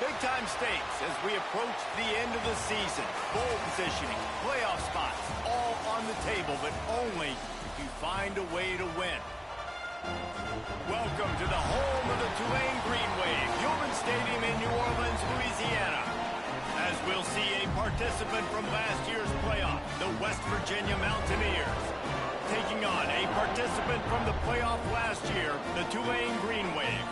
Big-time stakes as we approach the end of the season. Bowl positioning, playoff spots, all on the table, but only if you find a way to win. Welcome to the home of the Tulane Green Wave, Human Stadium in New Orleans, Louisiana. As we'll see a participant from last year's playoff, the West Virginia Mountaineers, taking on a participant from the playoff last year, the Tulane Green Wave.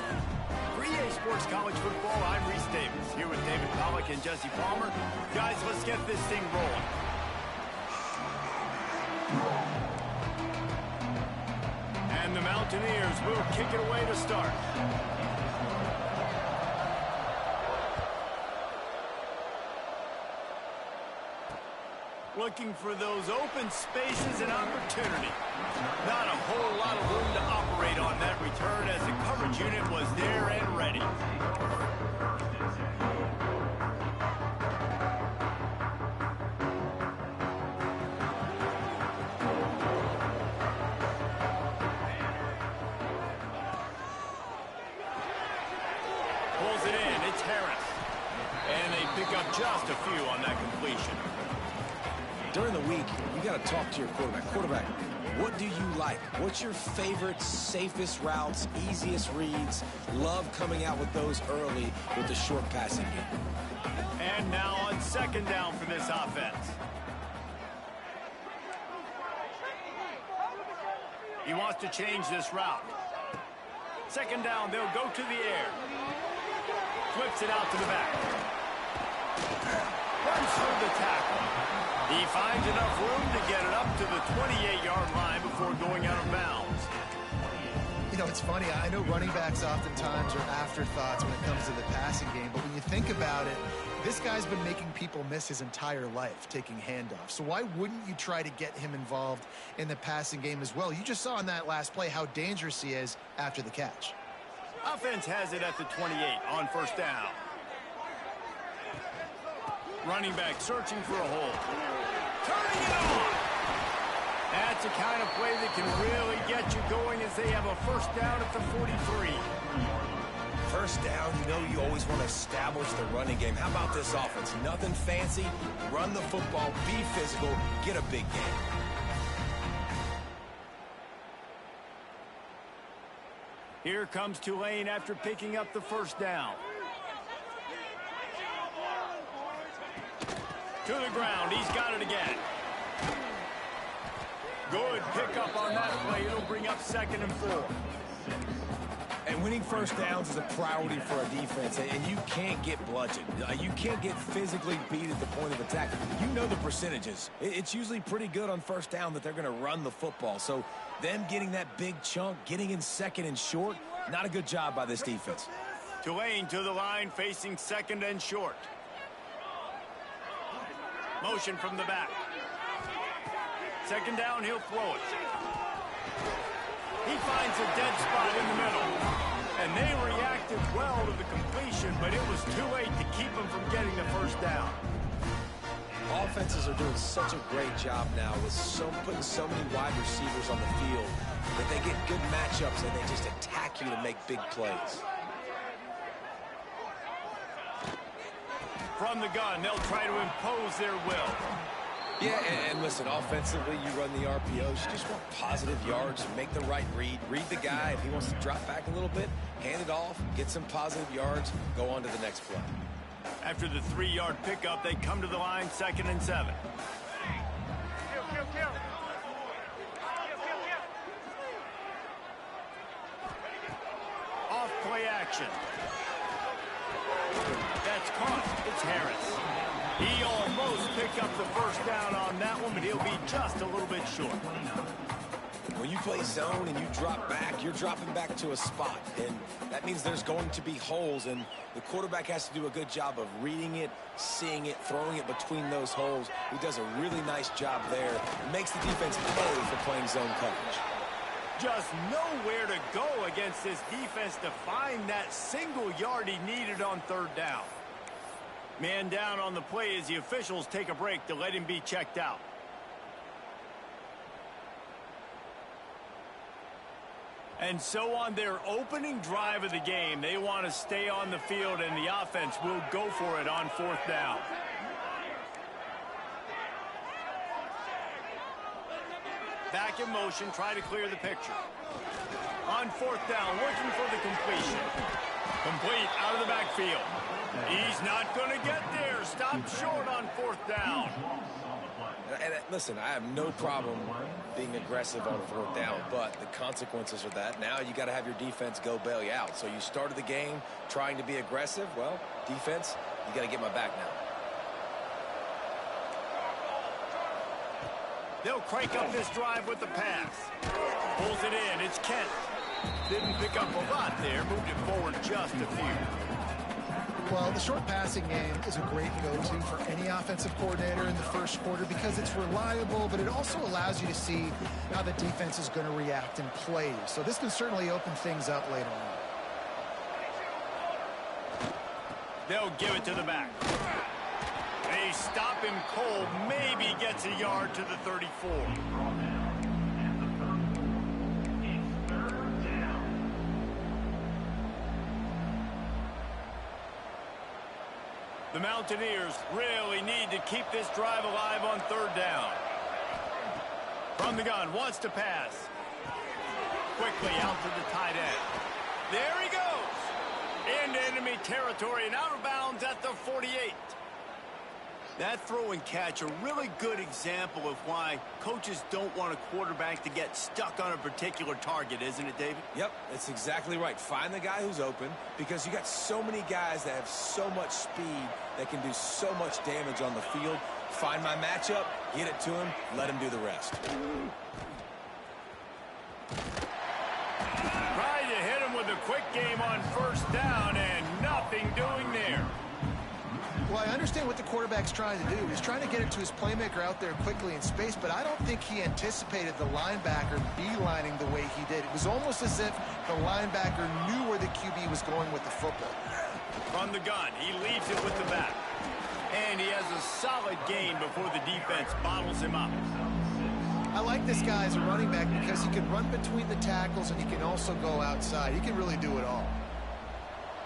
For EA Sports College Football, I'm Reese Davis, here with David Pollack and Jesse Palmer. Guys, let's get this thing rolling. And the Mountaineers will kick it away to start. Looking for those open spaces and opportunity. Not a whole lot of room to operate on that return as the coverage unit was there and ready. Pulls it in, it's Harris. And they pick up just a few on that completion. During the week, you got to talk to your quarterback. Quarterback, what do you like? What's your favorite, safest routes, easiest reads? Love coming out with those early with the short passing game. And now on second down for this offense. He wants to change this route. Second down, they'll go to the air. Flips it out to the back. Runs through the tackle. He finds enough room to get it up to the 28-yard line before going out of bounds. You know, it's funny. I know running backs oftentimes are afterthoughts when it comes to the passing game, but when you think about it, this guy's been making people miss his entire life taking handoffs. So why wouldn't you try to get him involved in the passing game as well? You just saw in that last play how dangerous he is after the catch. Offense has it at the 28 on first down. Running back searching for a hole. Turning it on! That's a kind of play that can really get you going as they have a first down at the 43. First down, you know you always want to establish the running game. How about this offense? Nothing fancy. Run the football, be physical, get a big game. Here comes Tulane after picking up the first down. To the ground, he's got it again. Good pickup on that play. It'll bring up 2nd and 4. And winning first downs is a priority for a defense, and you can't get bludgeoned. You can't get physically beat at the point of attack. You know the percentages. It's usually pretty good on first down that they're going to run the football. So them getting that big chunk, getting in 2nd and short, not a good job by this defense. Tulane to the line, facing 2nd and short. Motion from the back. Second down, he'll throw it. He finds a dead spot in the middle. And they reacted well to the completion, but it was too late to keep them from getting the first down. Offenses are doing such a great job now with putting so many wide receivers on the field that they get good matchups and they just attack you to make big plays. From the gun, they'll try to impose their will. Yeah, and listen, offensively, you run the RPOs. You just want positive yards, make the right read. Read the guy. If he wants to drop back a little bit, hand it off, get some positive yards, go on to the next play. After the 3-yard pickup, they come to the line, 2nd and 7. Off play action. That's caught. It's Harris. He almost picked up the first down on that one, but he'll be just a little bit short. When you play zone and you drop back, you're dropping back to a spot. And that means there's going to be holes, and the quarterback has to do a good job of reading it, seeing it, throwing it between those holes. He does a really nice job there. It makes the defense pay for playing zone coverage. Just nowhere to go against this defense to find that single yard he needed on 3rd down. Man down on the play as the officials take a break to let him be checked out. And so on their opening drive of the game, they want to stay on the field, and the offense will go for it on 4th down. Back in motion, try to clear the picture. On 4th down, looking for the completion. Complete out of the backfield. He's not going to get there. Stopped short on 4th down. And listen, I have no problem being aggressive on 4th down, but the consequences are that now you got to have your defense go bail you out. So you started the game trying to be aggressive. Well, defense, you got to get my back now. They'll crank up this drive with the pass. Pulls it in. It's Kent. Didn't pick up a lot there. Moved it forward just a few. Well, the short passing game is a great go-to for any offensive coordinator in the first quarter because it's reliable, but it also allows you to see how the defense is going to react in plays. So this can certainly open things up later on. They'll give it to the back. They stop him cold. Maybe gets a yard to the 34. The Mountaineers really need to keep this drive alive on 3rd down. From the gun, wants to pass. Quickly out to the tight end. There he goes. Into enemy territory and out of bounds at the 48. That throw and catch, a really good example of why coaches don't want a quarterback to get stuck on a particular target, isn't it, David? Yep, that's exactly right. Find the guy who's open because you got so many guys that have so much speed that can do so much damage on the field. Find my matchup, get it to him, let him do the rest. Try to hit him with a quick game on 1st down and nothing doing there. Well, I understand what the quarterback's trying to do. He's trying to get it to his playmaker out there quickly in space, but I don't think he anticipated the linebacker beelining the way he did. It was almost as if the linebacker knew where the QB was going with the football. From the gun, he leaves it with the back. And he has a solid gain before the defense bottles him up. I like this guy as a running back because he can run between the tackles and he can also go outside. He can really do it all.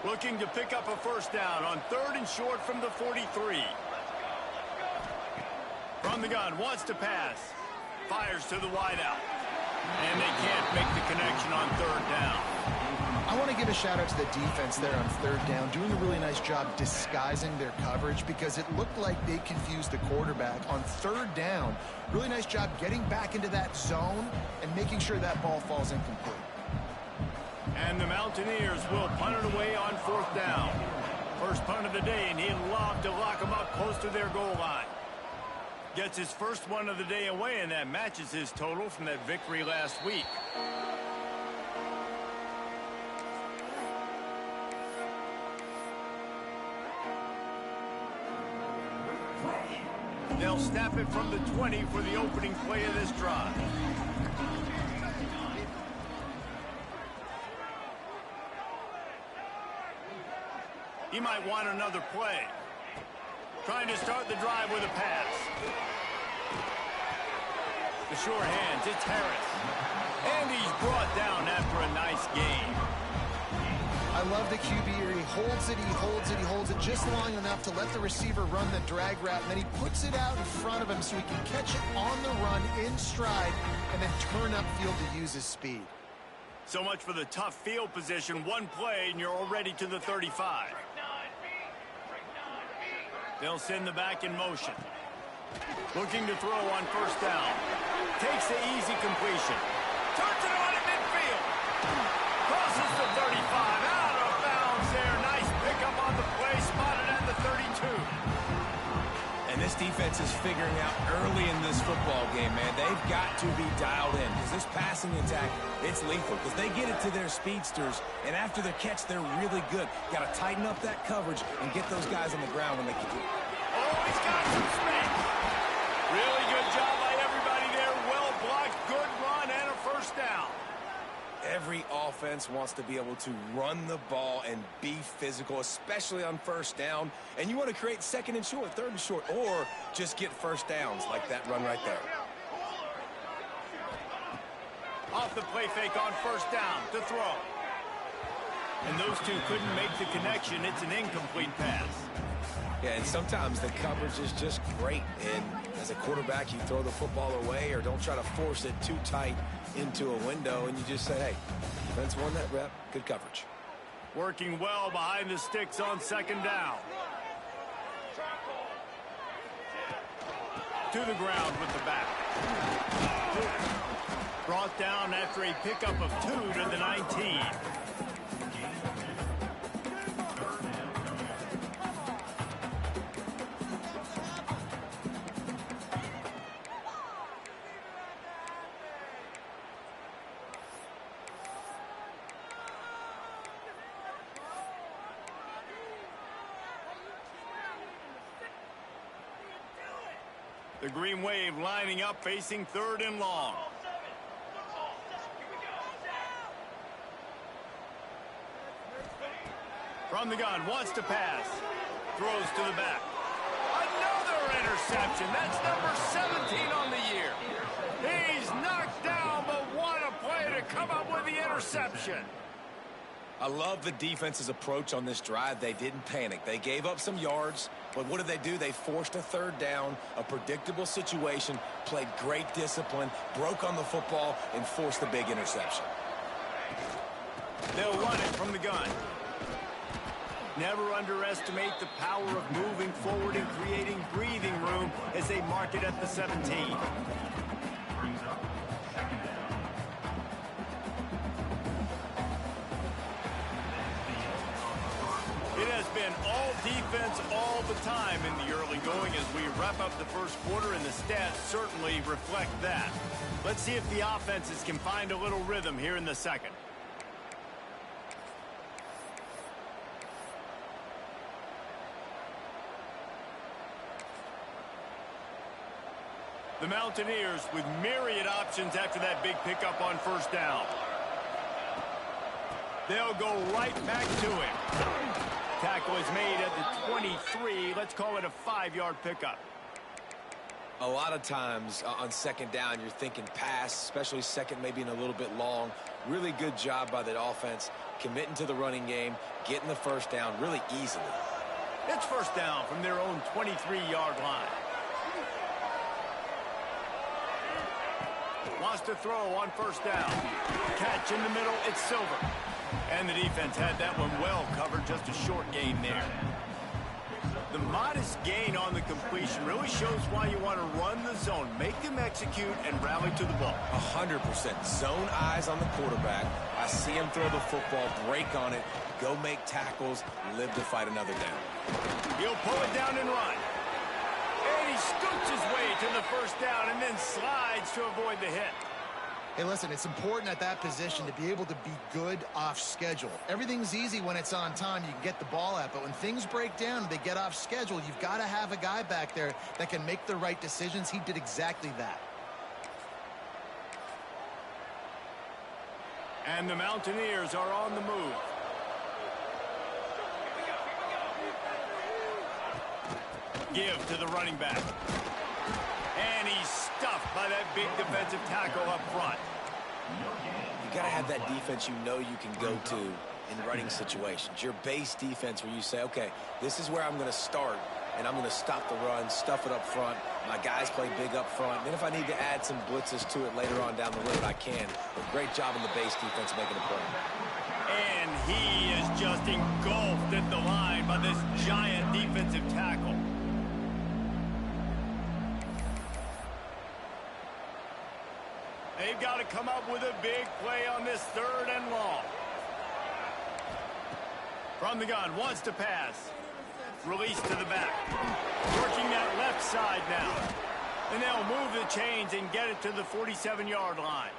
Looking to pick up a 1st down on 3rd and short from the 43. From the gun, wants to pass. Fires to the wideout. And they can't make the connection on 3rd down. I want to give a shout out to the defense there on 3rd down, doing a really nice job disguising their coverage because it looked like they confused the quarterback on 3rd down. Really nice job getting back into that zone and making sure that ball falls incomplete. And the Mountaineers will punt it away on 4th down. First punt of the day, and he'd love to lock them up close to their goal line. Gets his first one of the day away, and that matches his total from that victory last week. They'll snap it from the 20 for the opening play of this drive. He might want another play. Trying to start the drive with a pass. The sure hands, it's Harris. And he's brought down after a nice game. I love the QB here. He holds it, he holds it, he holds it just long enough to let the receiver run the drag route, and then he puts it out in front of him so he can catch it on the run in stride and then turn upfield to use his speed. So much for the tough field position. One play, and you're already to the 35. They'll send the back in motion. Looking to throw on 1st down. Takes the easy completion. Turns it on in midfield. Crosses the 35. Out of bounds there. Nice pickup on the play. Spotted at the 32. And this defense is figuring out early in this football game, man. They've got to be dialed in because this passing attack, it's lethal because they get it to their speedsters, and after their catch, they're really good. Got to tighten up that coverage and get those guys on the ground when they can do it. Oh, he's got some space. Really good job by everybody there. Well blocked, good run, and a 1st down. Every offense wants to be able to run the ball and be physical, especially on 1st down. And you want to create 2nd and short, 3rd and short, or just get 1st downs like that run right there. off the play fake on first down to throw. And those two couldn't make the connection. It's an incomplete pass. Yeah, and sometimes the coverage is just great. And as a quarterback, you throw the football away or don't try to force it too tight into a window, and you just say, hey, defense won that rep. Good coverage. Working well behind the sticks on second down. To the ground with the back. Brought down after a pickup of 2 to the 19. The Green Wave lining up, facing 3rd and long. From the gun, wants to pass. Throws to the back. Another interception. That's number 17 on the year. He's knocked down, but what a play to come up with the interception. I love the defense's approach on this drive. They didn't panic. They gave up some yards, but what did they do? They forced a 3rd down, a predictable situation, played great discipline, broke on the football, and forced the big interception. They'll run it from the gun. Never underestimate the power of moving forward and creating breathing room as they mark it at the 17. It has been all defense all the time in the early going as we wrap up the first quarter, and the stats certainly reflect that. Let's see if the offenses can find a little rhythm here in the second. The Mountaineers with myriad options after that big pickup on first down. They'll go right back to him. Tackle is made at the 23. Let's call it a 5-yard pickup. A lot of times on second down, you're thinking pass, especially second, maybe in a little bit long. Really good job by the offense, committing to the running game, getting the first down really easily. It's first down from their own 23-yard line. Wants to throw on first down. Catch in the middle, it's Silver. And the defense had that one well covered, just a short gain there. The modest gain on the completion really shows why you want to run the zone, make them execute, and rally to the ball. 100%. Zone eyes on the quarterback. I see him throw the football, break on it, go make tackles, live to fight another down. He'll pull it down and run. And he scoots his way to the first down and then slides to avoid the hit. Hey, listen, it's important at that position to be able to be good off schedule. Everything's easy when it's on time. You can get the ball out. But when things break down, they get off schedule, you've got to have a guy back there that can make the right decisions. He did exactly that. And the Mountaineers are on the move. Give to the running back. And he's stuffed by that big defensive tackle up front. You got to have that defense you know you can go to in running situations. Your base defense where you say, okay, this is where I'm going to start, and I'm going to stop the run, stuff it up front. My guys play big up front. Then if I need to add some blitzes to it later on down the road, I can. But great job in the base defense making a play. And he is just engulfed at the line by this giant defensive tackle. They've got to come up with a big play on this 3rd and long. From the gun, wants to pass. Release to the back. Working that left side now. And they'll move the chains and get it to the 47-yard line.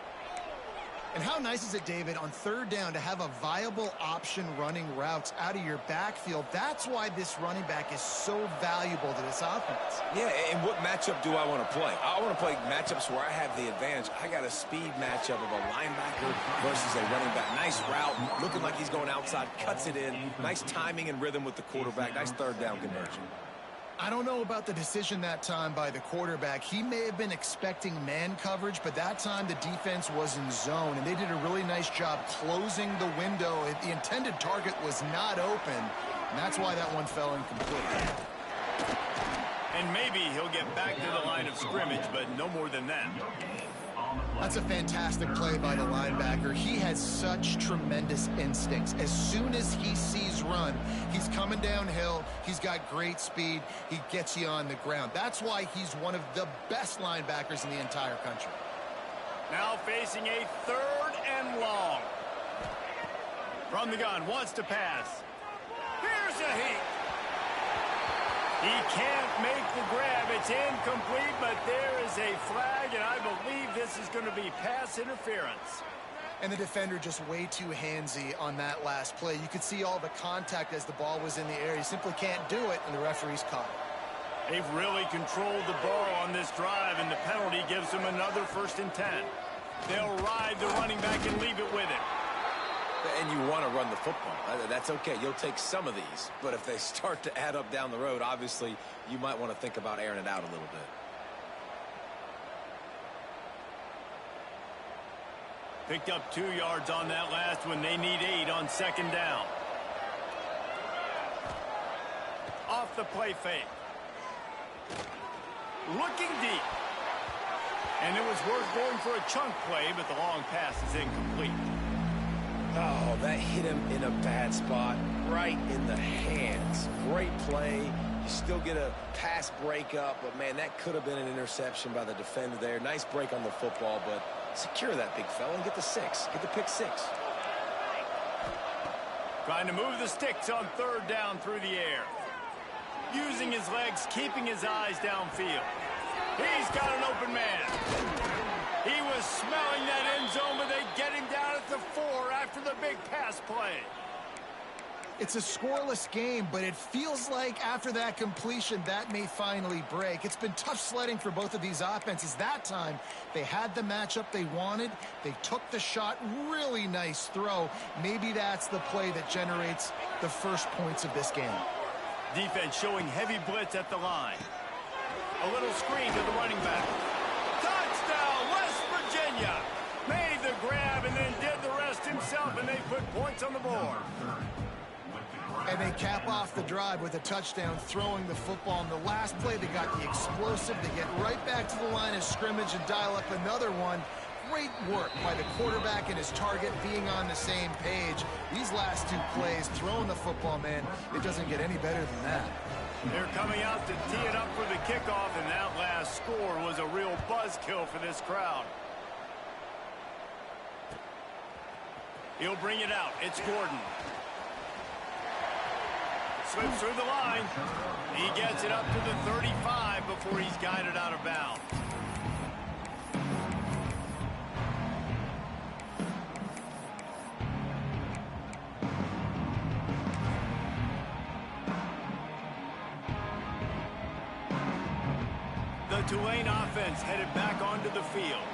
And how nice is it, David, on 3rd down to have a viable option running routes out of your backfield? That's why this running back is so valuable to this offense. Yeah, and what matchup do I want to play? I want to play matchups where I have the advantage. I got a speed matchup of a linebacker versus a running back. Nice route, looking like he's going outside, cuts it in. Nice timing and rhythm with the quarterback. Nice 3rd down conversion. I don't know about the decision that time by the quarterback. He may have been expecting man coverage, but that time the defense was in zone, and they did a really nice job closing the window. The intended target was not open, and that's why that one fell incomplete. And maybe he'll get back to the line of scrimmage, but no more than that. That's a fantastic play by the linebacker. He has such tremendous instincts. As soon as he sees run, he's coming downhill. He's got great speed. He gets you on the ground. That's why he's one of the best linebackers in the entire country. Now facing a 3rd and long. From the gun, wants to pass. Here's a heat. He can't make the grab. It's incomplete, but there is a flag, and I believe this is going to be pass interference. And the defender just way too handsy on that last play. You could see all the contact as the ball was in the air. He simply can't do it, and the referee's caught it. They've really controlled the ball on this drive, and the penalty gives them another 1st and 10. They'll ride the running back and leave it with him. And you want to run the football. That's okay. You'll take some of these. But if they start to add up down the road, obviously, you might want to think about airing it out a little bit. Picked up 2 yards on that last one. They need 8 on 2nd down. Off the play fake. Looking deep. And it was worth going for a chunk play, but the long pass is incomplete. Oh, that hit him in a bad spot, right in the hands. Great play. You still get a pass breakup, but, man, that could have been an interception by the defender there. Nice break on the football, but secure that big fella and get the 6. Get the pick 6. Trying to move the sticks on 3rd down through the air. Using his legs, keeping his eyes downfield. He's got an open man. He was smelling that end zone, but they get him down at the 4 after the big pass play. It's a scoreless game, but it feels like after that completion, that may finally break. It's been tough sledding for both of these offenses. That time, they had the matchup they wanted. They took the shot. Really nice throw. Maybe that's the play that generates the first points of this game. Defense showing heavy blitz at the line. A little screen to the running back. Touchdown, West Virginia! Made the grab and then did the rest himself, and they put points on the board. And they cap off the drive with a touchdown, throwing the football. In the last play, they got the explosive. They get right back to the line of scrimmage and dial up another one. Great work by the quarterback and his target being on the same page. These last 2 plays, throwing the football, man, it doesn't get any better than that. They're coming out to tee it up for the kickoff, and that last score was a real buzzkill for this crowd. He'll bring it out. It's Gordon. Slips through the line. He gets it up to the 35 before he's guided out of bounds. The Tulane offense headed back onto the field.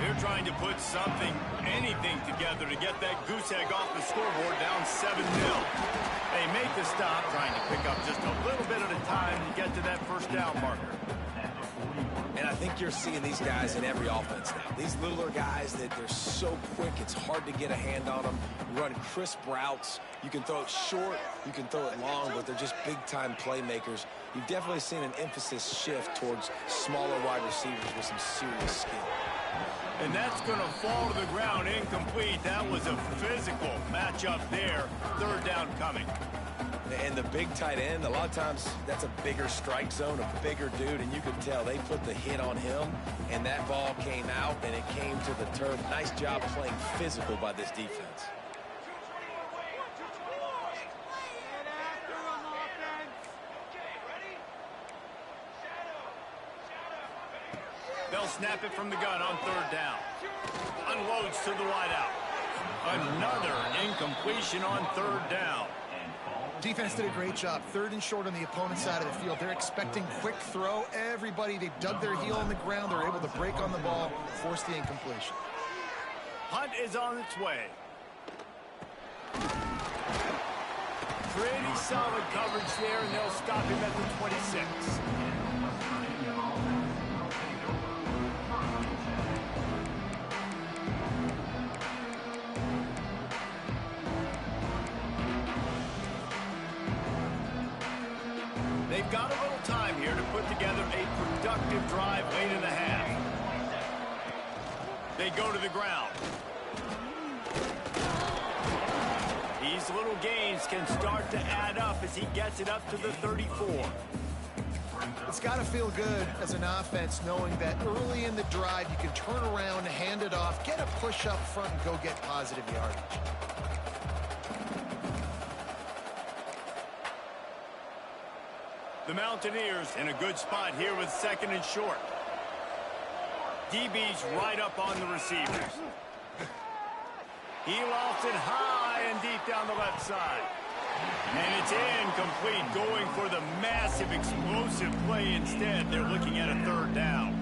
They're trying to put something, anything together to get that goose egg off the scoreboard down 7-0. They make the stop, trying to pick up just a little bit at a time to get to that 1st down marker. And I think you're seeing these guys in every offense now. These littler guys that they're so quick, it's hard to get a hand on them. Run crisp routes. You can throw it short, you can throw it long, but they're just big-time playmakers. You've definitely seen an emphasis shift towards smaller wide receivers with some serious skill. And that's going to fall to the ground incomplete. That was a physical matchup there. 3rd down coming. And the big tight end, a lot of times that's a bigger strike zone, a bigger dude, and you could tell they put the hit on him, and that ball came out, and it came to the turf. Nice job playing physical by this defense. They'll snap it from the gun on 3rd down. Unloads to the wideout. Another incompletion on 3rd down. Defense did a great job. 3rd and short on the opponent's side of the field. They're expecting quick throw. Everybody, they dug their heel on the ground. They're able to break on the ball, force the incompletion. Hunt is on its way. 3 Pretty solid coverage there, and they'll stop him at the 26. They've got a little time here to put together a productive drive late in the half. They go to the ground. These little gains can start to add up as he gets it up to the 34. It's got to feel good as an offense knowing that early in the drive you can turn around, hand it off, get a push up front, and go get positive yardage. The Mountaineers in a good spot here with 2nd and short. DB's right up on the receivers. He lofts it high and deep down the left side. And it's incomplete, going for the massive explosive play instead. They're looking at a 3rd down.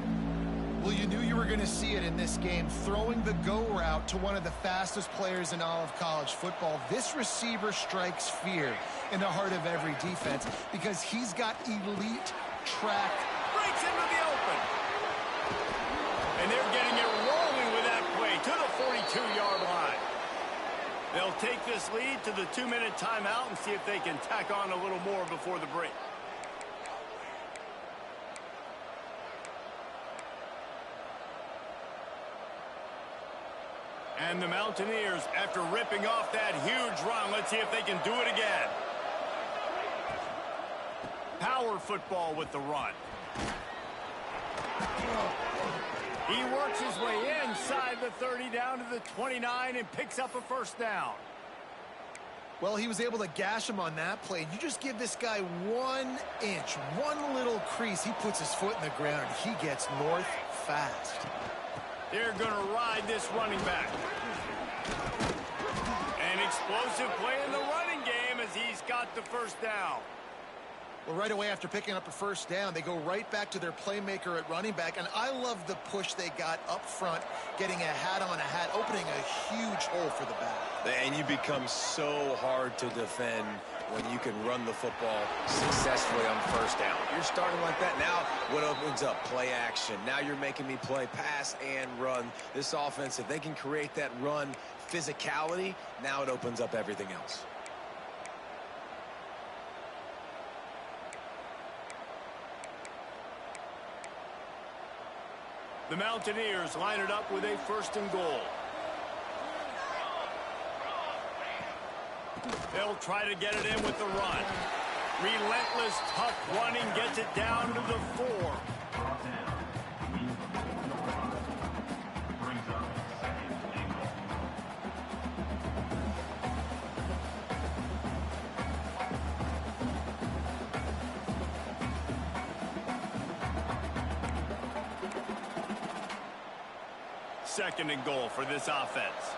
Well, you knew you were going to see it in this game, throwing the go route to one of the fastest players in all of college football. This receiver strikes fear in the heart of every defense because he's got elite track. Breaks into the open. And they're getting it rolling with that play to the 42-yard line. They'll take this lead to the 2-minute timeout and see if they can tack on a little more before the break. And the Mountaineers, after ripping off that huge run, let's see if they can do it again. Power football with the run. He works his way inside the 30 down to the 29 and picks up a 1st down. Well, he was able to gash him on that play. You just give this guy 1 inch, one little crease. He puts his foot in the ground. He gets north fast. They're going to ride this running back. An explosive play in the running game as he's got the 1st down. Well, right away after picking up a 1st down, they go right back to their playmaker at running back. And I love the push they got up front, getting a hat on a hat, opening a huge hole for the back. And you become so hard to defend when you can run the football successfully on 1st down. You're starting like that. Now what opens up? Play action. Now you're making me play pass and run. This offense, if they can create that run physicality, now it opens up everything else. The Mountaineers line it up with a 1st and goal. They'll try to get it in with the run. Relentless, tough running gets it down to the 4. Second and goal for this offense.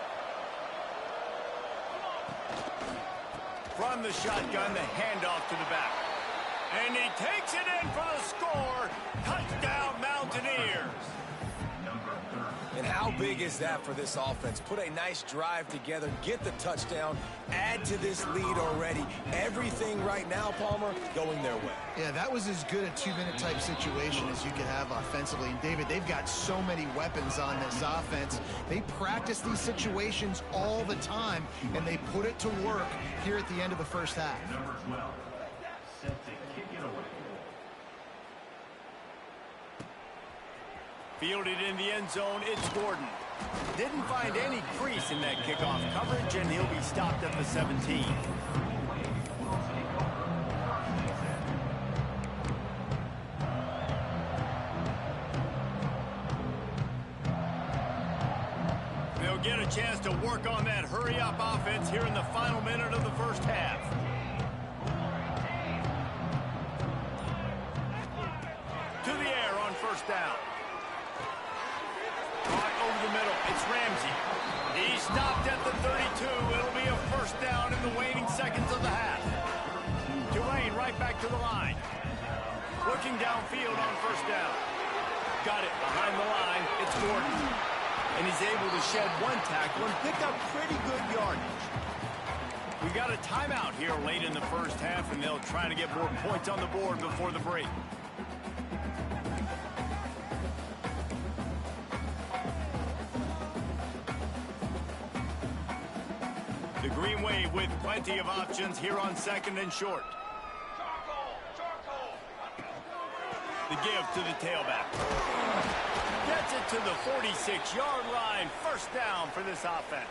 From the shotgun, the handoff to the back. And he takes it in for the score. Touchdown, Mountaineers. And how big is that for this offense? Put a nice drive together, get the touchdown, add to this lead already. Everything right now, Palmer, going their way. Yeah, that was as good a 2-minute type situation as you could have offensively. And David, they've got so many weapons on this offense. They practice these situations all the time, and they put it to work here at the end of the 1st half. Number 12, set to kick it away. Fielded in the end zone, it's Gordon. Didn't find any crease in that kickoff coverage, and he'll be stopped at the 17. They'll get a chance to work on that hurry-up offense here in the final minute of the 1st half. To the air on 1st down. Caught over the middle. It's Ramsey. He's stopped at the 32. It'll be a 1st down in the waning seconds of the half. Tulane right back to the line. Looking downfield on 1st down. Got it behind the line. It's Gordon. And he's able to shed one tackle and pick up pretty good yardage. We got a timeout here late in the first half, and they'll try to get more points on the board before the break. The Green Wave with plenty of options here on 2nd and short. The give to the tailback. Gets it to the 46-yard line. First down for this offense.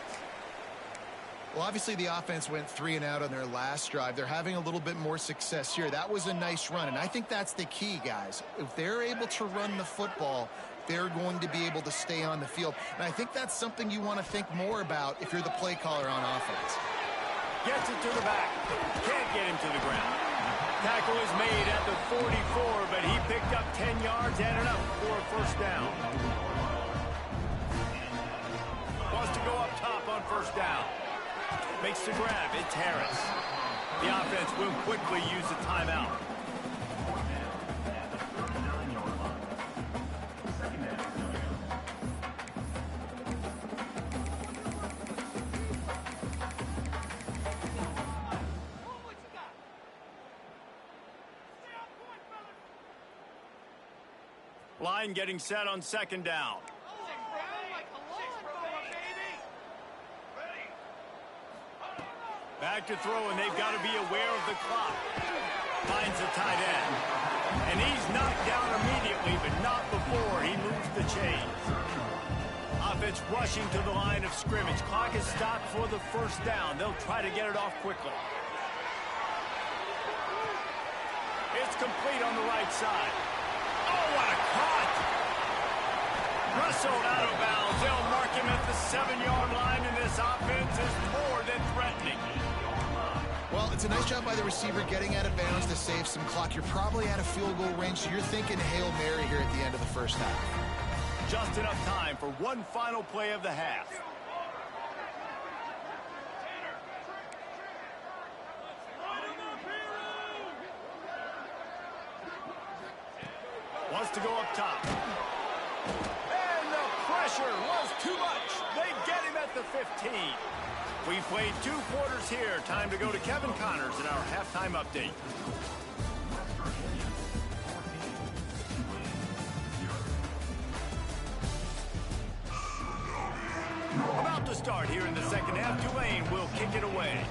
Well, obviously the offense went 3 and out on their last drive. They're having a little bit more success here. That was a nice run, and I think that's the key, guys. If they're able to run the football, they're going to be able to stay on the field. And I think that's something you want to think more about if you're the play caller on offense. Gets it to the back. Can't get him to the ground. Tackle is made at the 44, but he picked up 10 yards and enough for a first down. Wants to go up top on first down. Makes the grab. It's Harris. The offense will quickly use a timeout. Line getting set on 2nd down. Back to throw, and they've got to be aware of the clock. Finds the tight end. And he's knocked down immediately, but not before he moves the chains. Offense rushing to the line of scrimmage. Clock is stopped for the first down. They'll try to get it off quickly. It's complete on the right side. Oh, what a cut! Wrestled out of bounds. They'll mark him at the 7-yard line, and this offense is more than threatening. Well, it's a nice job by the receiver getting out of bounds to save some clock. You're probably out of field goal range, so you're thinking Hail Mary here at the end of the first half. Just enough time for one final play of the half. Wants to go up top. And the pressure was too much. They get him at the 15. We've played 2 quarters here. Time to go to Kevin Connors in our halftime update. About to start here in the second half. Tulane will kick it away.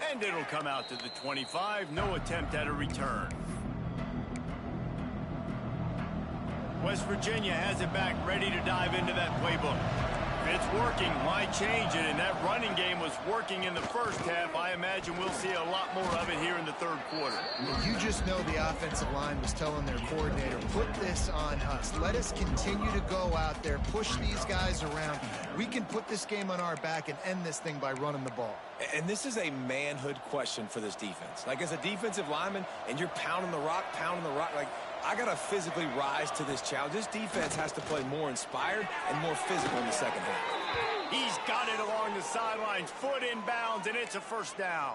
And it'll come out to the 25. No attempt at a return. West Virginia has it back, ready to dive into that playbook. It's working. Why change it? And that running game was working in the first half. I imagine we'll see a lot more of it here in the third quarter. You just know the offensive line was telling their coordinator, put this on us. Let us continue to go out there, push these guys around. We can put this game on our back and end this thing by running the ball. And this is a manhood question for this defense. Like, as a defensive lineman, and you're pounding the rock, like, I got to physically rise to this challenge. This defense has to play more inspired and more physical in the second half. He's got it along the sidelines, foot in bounds, and it's a first down.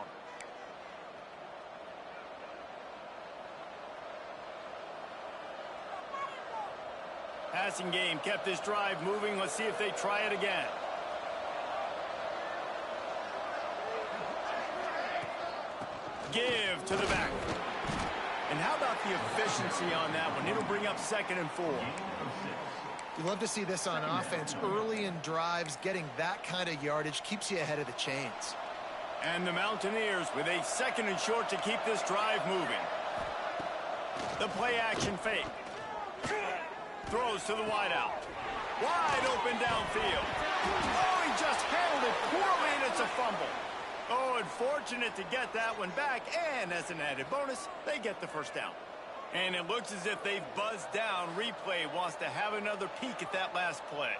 Passing game kept this drive moving. Let's see if they try it again. Give to the back. And how about the efficiency on that one? It'll bring up 2nd and 4. You love to see this on offense. Early in drives, getting that kind of yardage keeps you ahead of the chains. And the Mountaineers with a 2nd and short to keep this drive moving. The play action fake. Throws to the wideout. Wide open downfield. Oh, he just handled it poorly, and it's a fumble. Oh, unfortunate to get that one back, and as an added bonus, they get the first down. And it looks as if they've buzzed down. Replay wants to have another peek at that last play.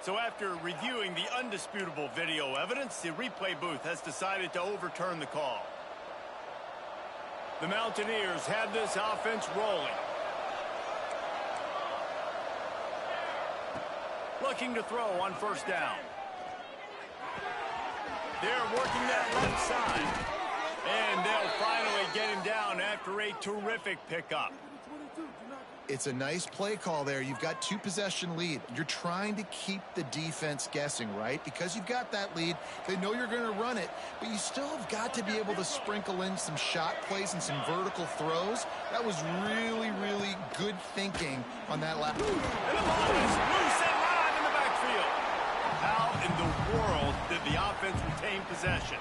So after reviewing the undisputable video evidence, the replay booth has decided to overturn the call. The Mountaineers have this offense rolling. Looking to throw on first down. They're working that left side. And they'll finally get him down after a terrific pickup. It's a nice play call there. You've got 2-possession lead. You're trying to keep the defense guessing, right? Because you've got that lead, they know you're going to run it, but you still have got to be able to sprinkle in some shot plays and some vertical throws. That was really, really good thinking on that last. And the ball is loose and live in the backfield. How in the world did the offense retain possession?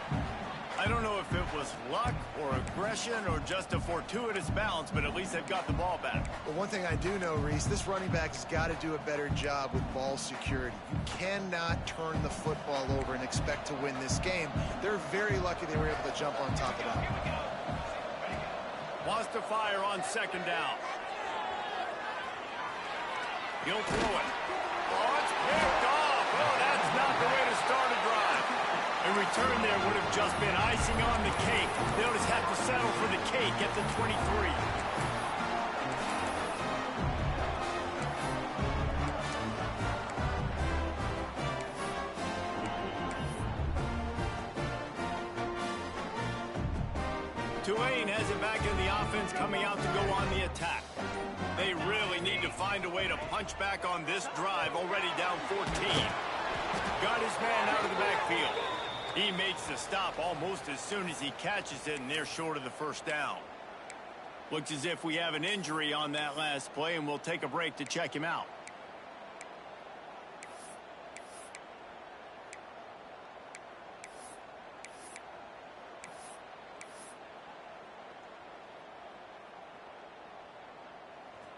I don't know if it was luck or aggression or just a fortuitous bounce, but at least they've got the ball back. But one thing I do know, Reese, this running back has got to do a better job with ball security. You cannot turn the football over and expect to win this game. They're very lucky they were able to jump on top of that. Wants to fire on second down. He'll throw it. Oh, it's picked off. Oh, that's not the way to start a drive. A return there would have just been icing on the cake. They'll just have to settle for the cake at the 23. Tulane has it back in the offense, coming out to go on the attack. They really need to find a way to punch back on this drive, already down 14. Got his man out of the backfield. He makes the stop almost as soon as he catches it, and they're short of the first down. Looks as if we have an injury on that last play, and we'll take a break to check him out.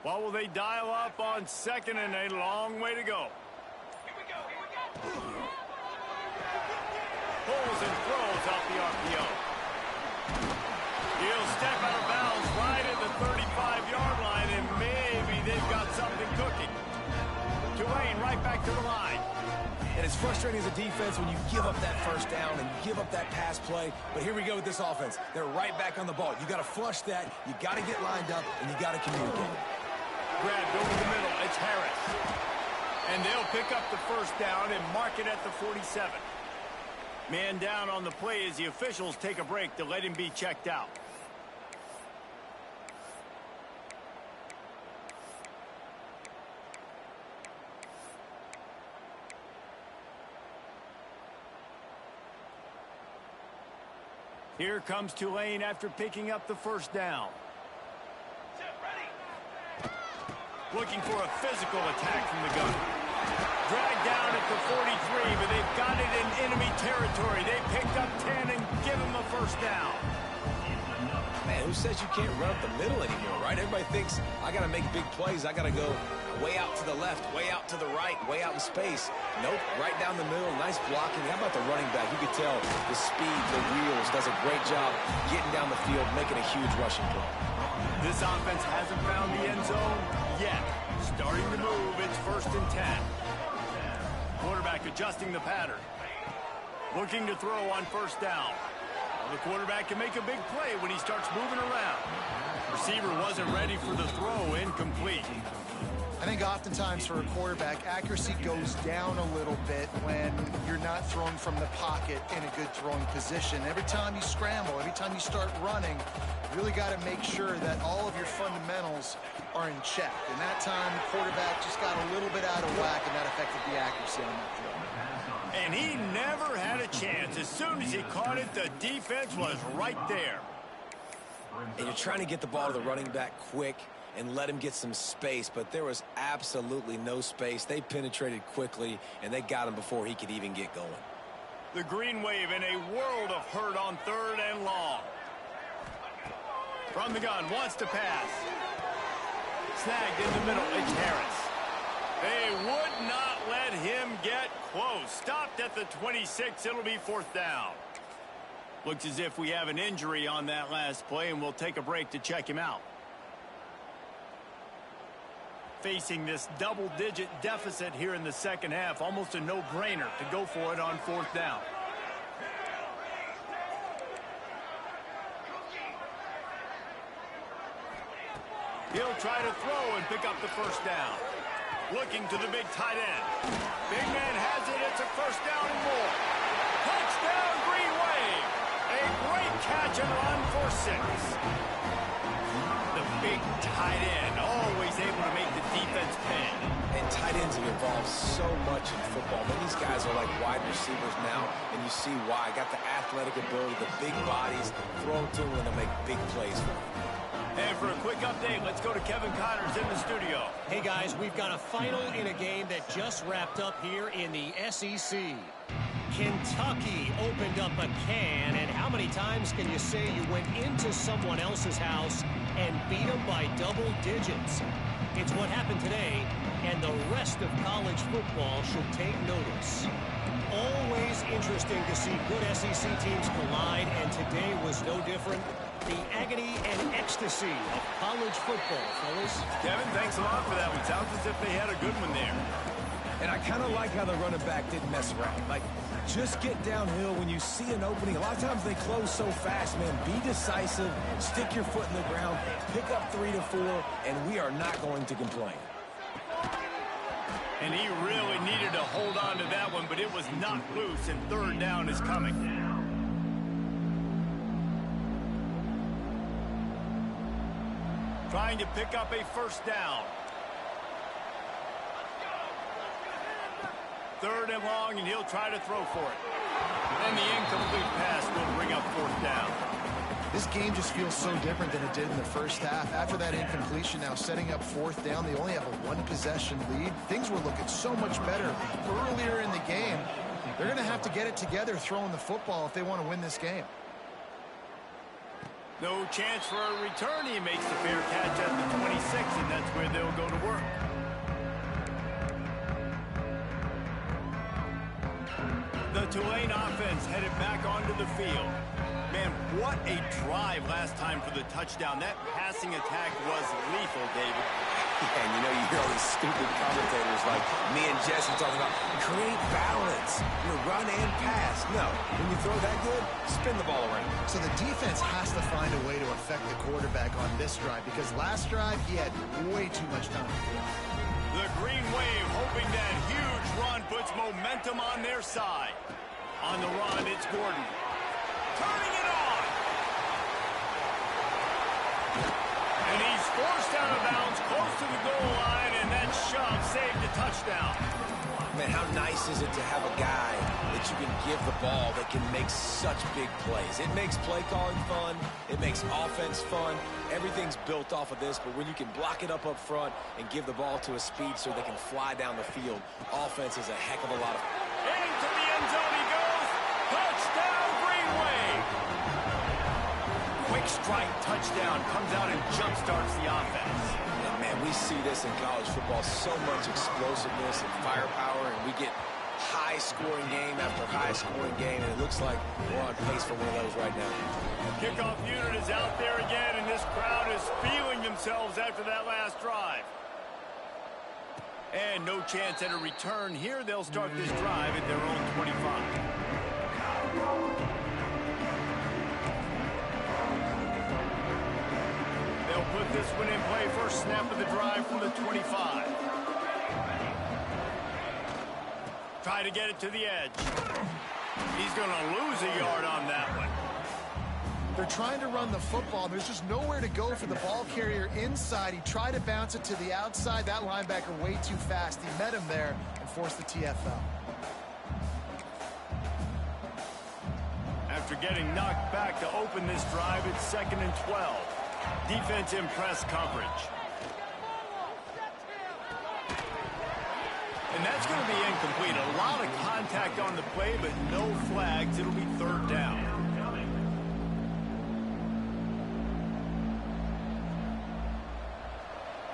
What will they dial up on second, and a long way to go? Pulls and throws off the RPO. He'll step out of bounds right at the 35-yard line, and maybe they've got something cooking. Tulane right back to the line. And it's frustrating as a defense when you give up that first down and you give up that pass play. But here we go with this offense. They're right back on the ball. You got to flush that. You got to get lined up, and you got to communicate. Grabbed over the middle. It's Harris. And they'll pick up the first down and mark it at the 47. Man down on the play as the officials take a break to let him be checked out. Here comes Tulane after picking up the first down. Looking for a physical attack from the gun. Dragged down at the 43, but they've got it in enemy territory. They picked up 10 and give him a first down. Man, who says you can't run up the middle anymore, right? Everybody thinks, I got to make big plays. I got to go way out to the left, way out to the right, way out in space. Nope, right down the middle. Nice blocking. How about the running back? You could tell the speed, the wheels, does a great job getting down the field, making a huge rushing play. This offense hasn't found the end zone yet. Starting to move, it's 1st and 10. Quarterback adjusting the pattern. Looking to throw on first down. Well, the quarterback can make a big play when he starts moving around. Receiver wasn't ready for the throw, incomplete. I think oftentimes for a quarterback, accuracy goes down a little bit when you're not throwing from the pocket in a good throwing position. Every time you scramble, every time you start running, you really got to make sure that all of your fundamentals are in check. And that time, the quarterback just got a little bit out of whack, and that affected the accuracy on that throw. And he never had a chance. As soon as he caught it, the defense was right there. And you're trying to get the ball to the running back quick and let him get some space, but there was absolutely no space. They penetrated quickly, and they got him before he could even get going. The green wave in a world of hurt on 3rd and long. From the gun, wants to pass. Snagged in the middle, it's Harris. They would not let him get close. Stopped at the 26, it'll be 4th down. Looks as if we have an injury on that last play, and we'll take a break to check him out. Facing this double-digit deficit here in the second half, almost a no-brainer to go for it on 4th down. He'll try to throw and pick up the first down. Looking to the big tight end. Big man has it. It's a first down and more. Touchdown, Green Wave. A great catch and run for 6. The big tight end, always able to make the defense pay. And tight ends have evolved so much in football. But these guys are like wide receivers now, and you see why. Got the athletic ability, the big bodies, throw to them, and they'll make big plays for them. And for a quick update, let's go to Kevin Connors in the studio. Hey, guys, we've got a final in a game that just wrapped up here in the SEC. Kentucky opened up a can, and how many times can you say you went into someone else's house and beat them by double digits? It's what happened today, and the rest of college football should take notice. Always interesting to see good SEC teams collide, and today was no different. The agony and ecstasy of college football, fellas. Kevin, thanks a lot for that one. Sounds as if they had a good one there. And I kind of like how the running back didn't mess around. Like, just get downhill when you see an opening. A lot of times they close so fast, man. Be decisive, stick your foot in the ground, pick up 3 to 4, and we are not going to complain. And he really needed to hold on to that one, but it was knocked loose, and 3rd down is coming. Trying to pick up a 1st down. 3rd and long, and he'll try to throw for it. And the incomplete pass will bring up 4th down. This game just feels so different than it did in the first half. After that incompletion, now setting up 4th down, they only have a 1-possession lead. Things were looking so much better earlier in the game. They're going to have to get it together throwing the football if they want to win this game. No chance for a return. He makes the fair catch at the 26, and that's where they'll go to work. The Tulane offense headed back onto the field. Man, what a drive last time for the touchdown. That passing attack was lethal, David. Yeah, and you know, you hear all these stupid commentators like me and Jesse talking about create balance, run and pass. No, when you throw that good, spin the ball around. So the defense has to find a way to affect the quarterback on this drive, because last drive he had way too much time. The Green Wave hoping that huge run puts momentum on their side. On the run, it's Gordon. Turning it on. And he's forced out of bounds close to the goal line, and that shove saved a touchdown. Man, how nice is it to have a guy that you can give the ball that can make such big plays? It makes play calling fun. It makes offense fun. Everything's built off of this, but when you can block it up front and give the ball to a speedster that can fly down the field, offense is a heck of a lot of fun. Into the end zone he goes. Touchdown, Green Wave. Quick strike touchdown comes out and jumpstarts the offense. And man, we see this in college football, so much explosiveness and firepower, and we get high-scoring game after high-scoring game, and it looks like we're on pace for one of those right now. Kickoff unit is out there again, and this crowd is feeling themselves after that last drive. And no chance at a return here. They'll start this drive at their own 25. They'll put this one in play. First snap of the drive from the 25. Try to get it to the edge. He's going to lose a yard on that one. They're trying to run the football. There's just nowhere to go for the ball carrier inside. He tried to bounce it to the outside. That linebacker way too fast. He met him there and forced the TFL. After getting knocked back to open this drive, it's 2nd and 12. Defense in press coverage. And that's going to be incomplete. A lot of contact on the play, but no flags. It'll be 3rd down.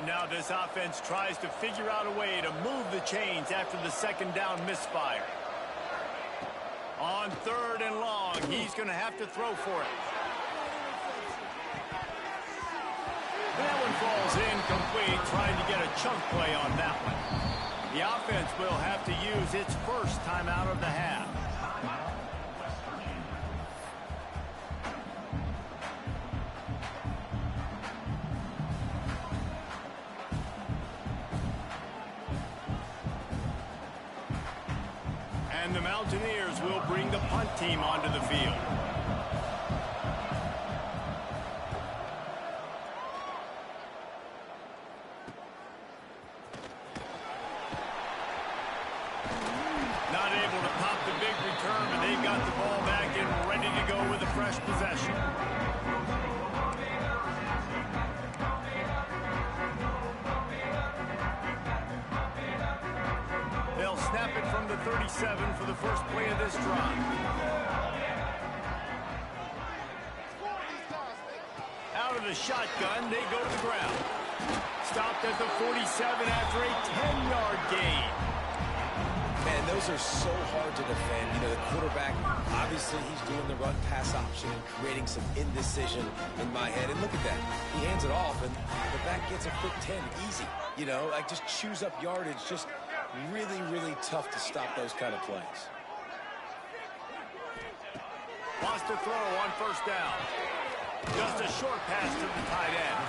Now this offense tries to figure out a way to move the chains after the 2nd down misfire. On 3rd and long, he's going to have to throw for it. That one falls incomplete, trying to get a chunk play on that one. The offense will have to use its first timeout of the half. And the Mountaineers will bring the punt team onto the field. snap it from the 37 for the first play of this drive. Out of the shotgun, they go to the ground. Stopped at the 47 after a 10-yard gain. Man, those are so hard to defend. You know, the quarterback, obviously he's doing the run-pass option and creating some indecision in my head. And look at that. He hands it off, and the back gets a quick 10. Easy. You know, like just chews up yardage. Just really, really tough to stop those kind of plays. Wants to throw on first down. Just a short pass to the tight end.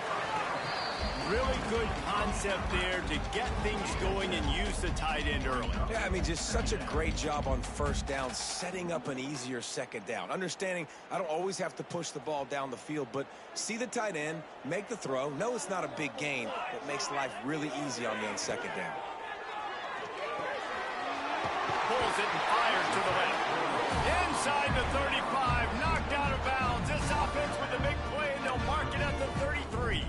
Really good concept there to get things going and use the tight end early. Yeah, I mean, just such a great job on first down, setting up an easier second down. Understanding I don't always have to push the ball down the field, but see the tight end, make the throw. No, it's not a big gain, but makes life really easy on me on second down. Pulls it and fires to the left. Inside the 35, knocked out of bounds. This offense with a big play, and they'll mark it at the 33.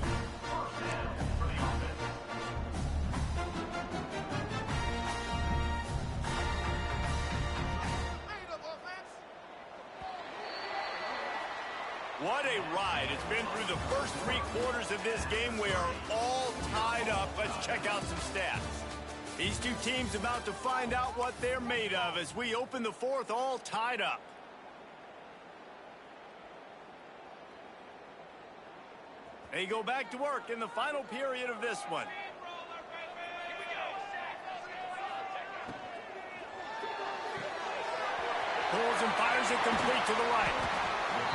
What a ride. It's been through the first 3 quarters of this game. We are all tied up. Let's check out some stats. These two teams about to find out what they're made of as we open the 4th all tied up. They go back to work in the final period of this one. Pulls and fires it complete to the right.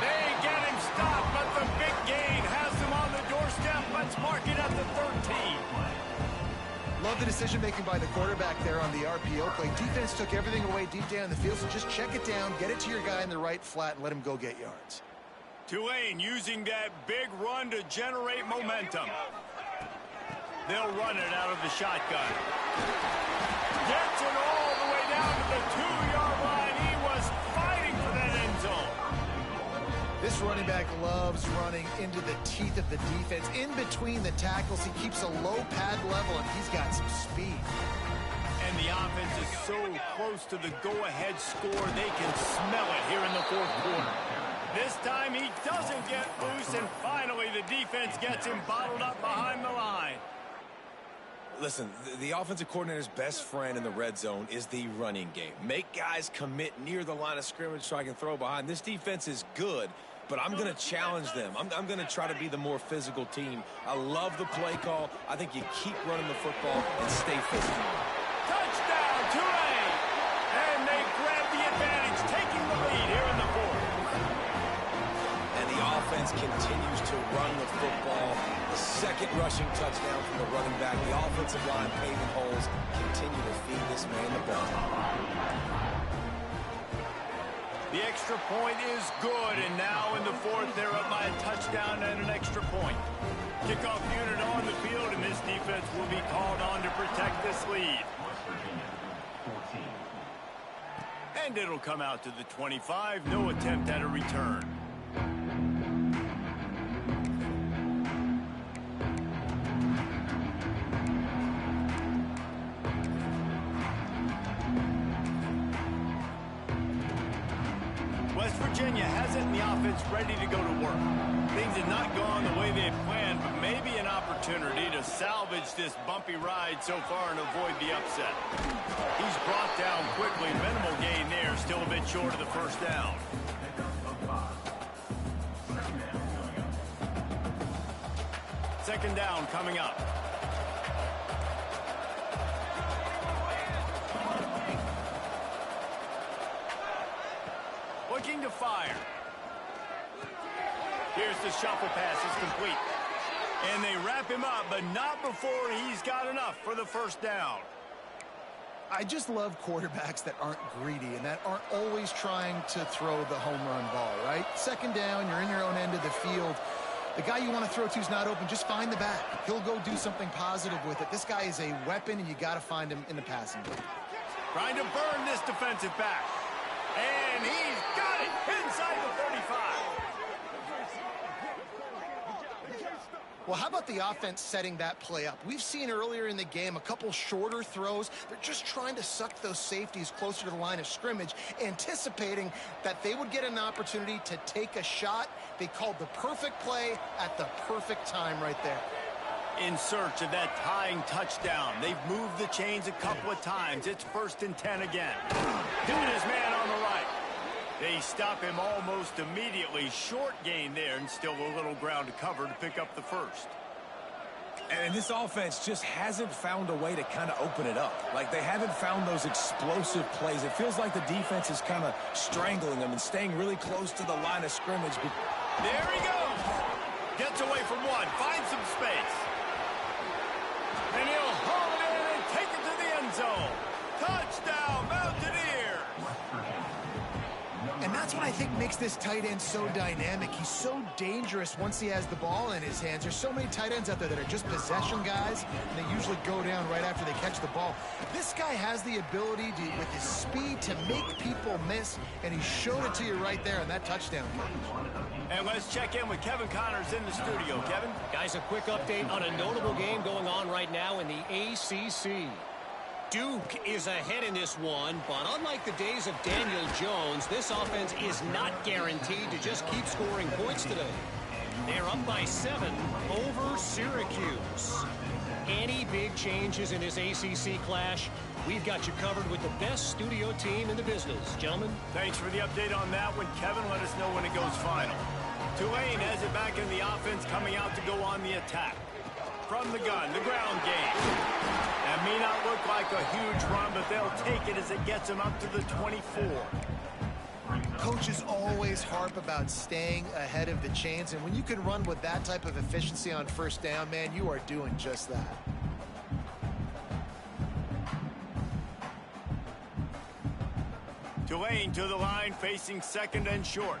They get him stopped, but the big gain has them on the doorstep. Let's mark it at the 13. Love the decision-making by the quarterback there on the RPO play. Defense took everything away deep down the field, so just check it down, get it to your guy in the right flat, and let him go get yards. Tulane using that big run to generate momentum. They'll run it out of the shotgun. Gets it all the way down to the 2-yard line. He was fighting for that end zone. This running back loves running into the teeth of the defense. In between the tackles, he keeps a low pad level, and he's got some speed. And the offense is so close to the go-ahead score, they can smell it here in the 4th quarter. This time he doesn't get loose, and finally the defense gets him bottled up behind the line. Listen, the offensive coordinator's best friend in the red zone is the running game. Make guys commit near the line of scrimmage so I can throw behind. This defense is good, but I'm going to challenge them. I'm going to try to be the more physical team. I love the play call. I think you keep running the football and stay physical. Touchdown, Tulane! And they grab the advantage, taking the lead here in the 4th. And the offense continues to run the football. The second rushing touchdown from the running back. The offensive line paving holes. Continue to feed this man the ball. The extra point is good, and now in the 4th, they're up by a touchdown and an extra point. Kickoff unit on the field, and this defense will be called on to protect this lead. And it'll come out to the 25. No attempt at a return. West Virginia has it in the offense ready to go to work. Things have not gone the way they had planned, but maybe an opportunity to salvage this bumpy ride so far and avoid the upset. He's brought down quickly. Minimal gain there, still a bit short of the first down. Second down coming up. Looking to fire. Here's the shuffle pass. It's complete. And they wrap him up, but not before he's got enough for the first down. I just love quarterbacks that aren't greedy and that aren't always trying to throw the home run ball, right? Second down, you're in your own end of the field. The guy you want to throw to is not open. Just find the back. He'll go do something positive with it. This guy is a weapon, and you got to find him in the passing game. Trying to burn this defensive back. And he's got it inside the 35. Well, how about the offense setting that play up? We've seen earlier in the game a couple shorter throws. They're just trying to suck those safeties closer to the line of scrimmage, anticipating that they would get an opportunity to take a shot. They called the perfect play at the perfect time right there. In search of that tying touchdown. They've moved the chains a couple of times. It's 1st and 10 again. Doing his man on the right. They stop him almost immediately. Short gain there, and still a little ground to cover to pick up the first. And this offense just hasn't found a way to kind of open it up. Like, they haven't found those explosive plays. It feels like the defense is kind of strangling them and staying really close to the line of scrimmage. There he goes. Gets away from one. Finds some space. And he'll haul it in and take it to the end zone. Touchdown, Mountaineers. And that's what I think makes this tight end so dynamic. He's so dangerous once he has the ball in his hands. There's so many tight ends out there that are just possession guys, and they usually go down right after they catch the ball. This guy has the ability to, with his speed, to make people miss, and he showed it to you right there on that touchdown catch. And let's check in with Kevin Connors in the studio. Kevin? Guys, a quick update on a notable game going on right now in the ACC. Duke is ahead in this one, but unlike the days of Daniel Jones, this offense is not guaranteed to just keep scoring points today. They're up by 7 over Syracuse. Any big changes in this ACC clash? We've got you covered with the best studio team in the business. Gentlemen? Thanks for the update on that one, Kevin. Let us know when it goes final. Tulane has it back in the offense, coming out to go on the attack. From the gun, the ground game. That may not look like a huge run, but they'll take it as it gets them up to the 24. Coaches always harp about staying ahead of the chains, and when you can run with that type of efficiency on 1st down, man, you are doing just that. Tulane to the line, facing 2nd and short.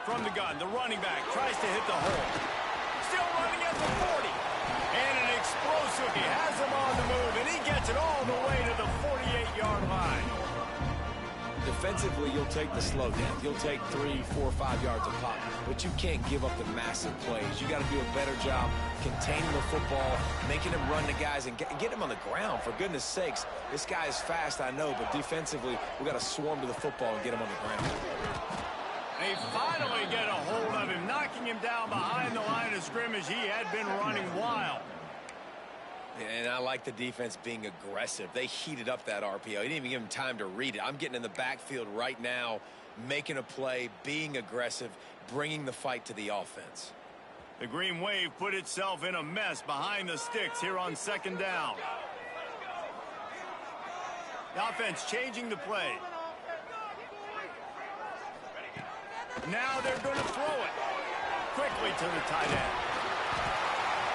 From the gun, the running back tries to hit the hole. Still running at the 40. And an explosive. He has him on the move, and he gets it all the way to the 48-yard line. Defensively, you'll take the slow down. You'll take 3, 4, 5 yards of pop, but you can't give up the massive plays. You got to do a better job containing the football, making him run to guys, and get him on the ground. For goodness sakes, this guy is fast, I know, but defensively, we got to swarm to the football and get him on the ground. They finally get a hold of him, knocking him down behind the line of scrimmage. He had been running wild. And I like the defense being aggressive. They heated up that RPO. He didn't even give him time to read it. I'm getting in the backfield right now, making a play, being aggressive, bringing the fight to the offense. The Green Wave put itself in a mess behind the sticks here on 2nd down. The offense changing the play. Now they're going to throw it quickly to the tight end.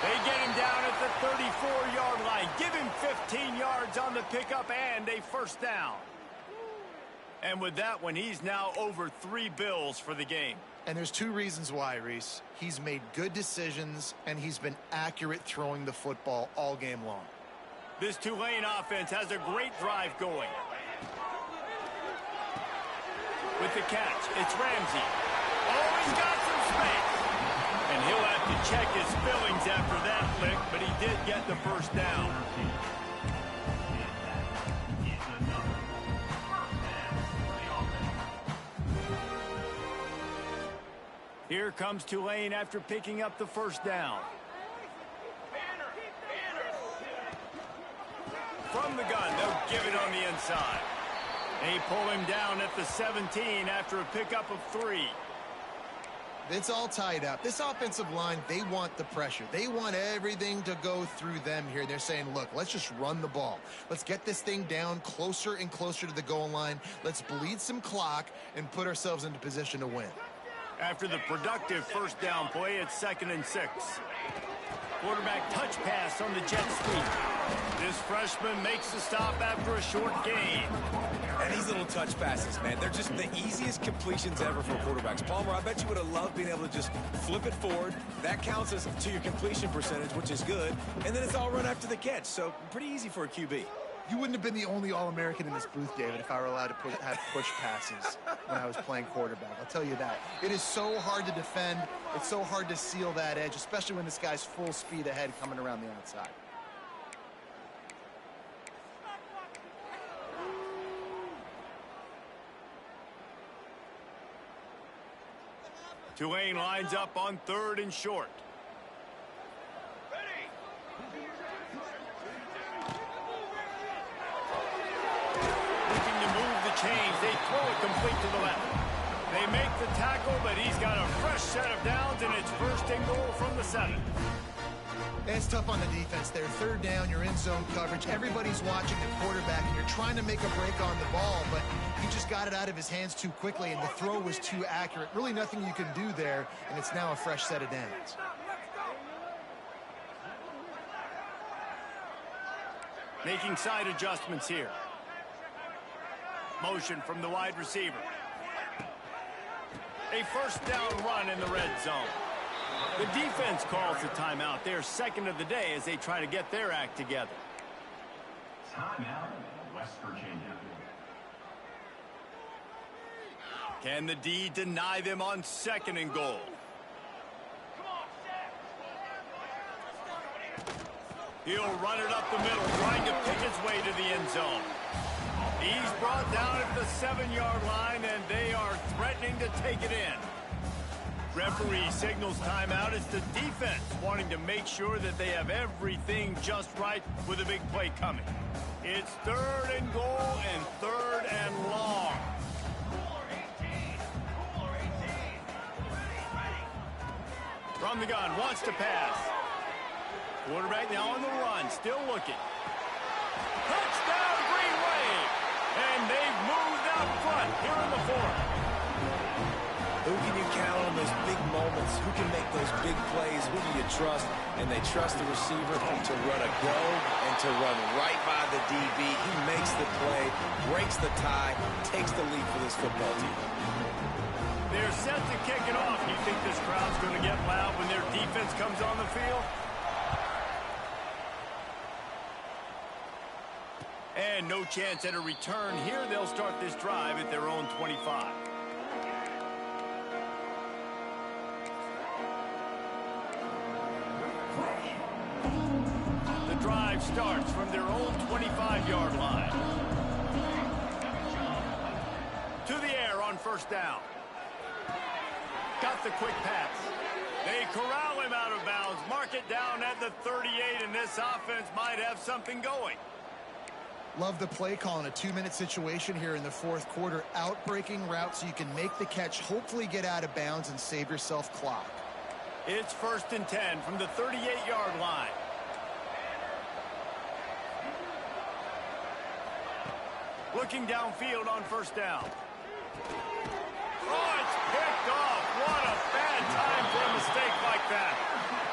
They get him down at the 34-yard line. Give him 15 yards on the pickup and a 1st down. And with that one, he's now over 3 bills for the game. And there's 2 reasons why, Reese. He's made good decisions, and he's been accurate throwing the football all game long. This Tulane offense has a great drive going. With the catch, it's Ramsey. Oh, he's got some space. And he'll have to check his fillings after that lick, but he did get the 1st down. Here comes Tulane after picking up the 1st down. From the gun, they'll give it on the inside. They pull him down at the 17 after a pickup of 3. It's all tied up. This offensive line, they want the pressure. They want everything to go through them here. They're saying, look, let's just run the ball. Let's get this thing down closer and closer to the goal line. Let's bleed some clock and put ourselves into position to win. After the productive 1st down play, it's 2nd and 6. Quarterback touch pass on the jet sweep. This freshman makes the stop after a short gain. And these little touch passes, man, they're just the easiest completions ever for quarterbacks. Palmer, I bet you would have loved being able to just flip it forward. That counts to your completion percentage, which is good. And then it's all run after the catch, so pretty easy for a QB. You wouldn't have been the only All-American in this booth, David, if I were allowed to have push passes when I was playing quarterback. I'll tell you that. It is so hard to defend. It's so hard to seal that edge, especially when this guy's full speed ahead coming around the outside. Tulane lines up on 3rd and short. Looking to move the chains. They throw it complete to the left. They make the tackle, but he's got a fresh set of downs, and it's 1st and goal from the 7. It's tough on the defense there. 3rd down, you're in zone coverage. Everybody's watching the quarterback, and you're trying to make a break on the ball, but he just got it out of his hands too quickly, and the throw was too accurate. Really nothing you can do there, and it's now a fresh set of downs. Making side adjustments here. Motion from the wide receiver. A 1st down run in the red zone. The defense calls the timeout. They're 2nd of the day as they try to get their act together. Timeout, West Virginia. Can the D deny them on 2nd and goal? He'll run it up the middle, trying to pick his way to the end zone. He's brought down at the 7-yard line, and they are threatening to take it in. Referee signals timeout. It's the defense wanting to make sure that they have everything just right with a big play coming. It's 3rd and goal and 3rd and long. From the gun, wants to pass. Quarterback now on the run, still looking. Touchdown, Green Wave! And they've moved out front here in the 4th. Who can you count on those big moments? Who can make those big plays? Who do you trust? And they trust the receiver to run a go and to run right by the DB. He makes the play, breaks the tie, takes the lead for this football team. They're set to kick it off. You think this crowd's going to get loud when their defense comes on the field? And no chance at a return here. They'll start this drive at their own 25. The drive starts from their own 25-yard line. To the air on 1st down. Got the quick pass. They corral him out of bounds. Mark it down at the 38, and this offense might have something going. Love the play call in a 2-minute situation here in the 4th quarter. Out-breaking route so you can make the catch, hopefully get out of bounds and save yourself clock. It's 1st and 10 from the 38-yard line. Looking downfield on 1st down. Oh, it's picked off. What a bad time for a mistake like that.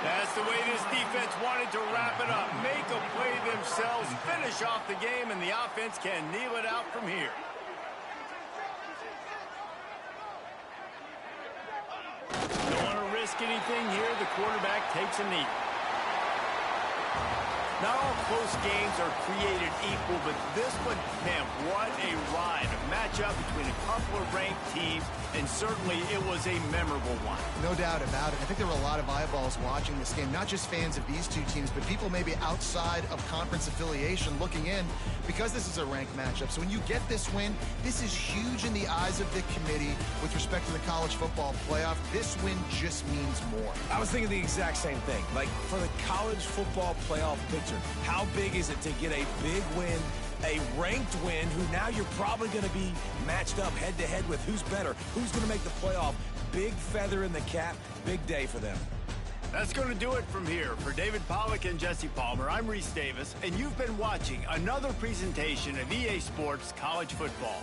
That's the way this defense wanted to wrap it up. Make a play themselves, finish off the game, and the offense can kneel it out from here. Don't want to risk anything here. The quarterback takes a knee. Not all close games are created equal, but this one, man, what a ride. A matchup between a couple of ranked teams, and certainly it was a memorable one. No doubt about it. I think there were a lot of eyeballs watching this game, not just fans of these two teams, but people maybe outside of conference affiliation looking in because this is a ranked matchup. So when you get this win, this is huge in the eyes of the committee with respect to the college football playoff. This win just means more. I was thinking the exact same thing. Like, for the college football playoff picture, how big is it to get a big win, a ranked win, who now you're probably going to be matched up head-to-head with who's better, who's going to make the playoff. Big feather in the cap, big day for them. That's going to do it from here. For David Pollack and Jesse Palmer, I'm Reese Davis, and you've been watching another presentation of EA Sports College Football.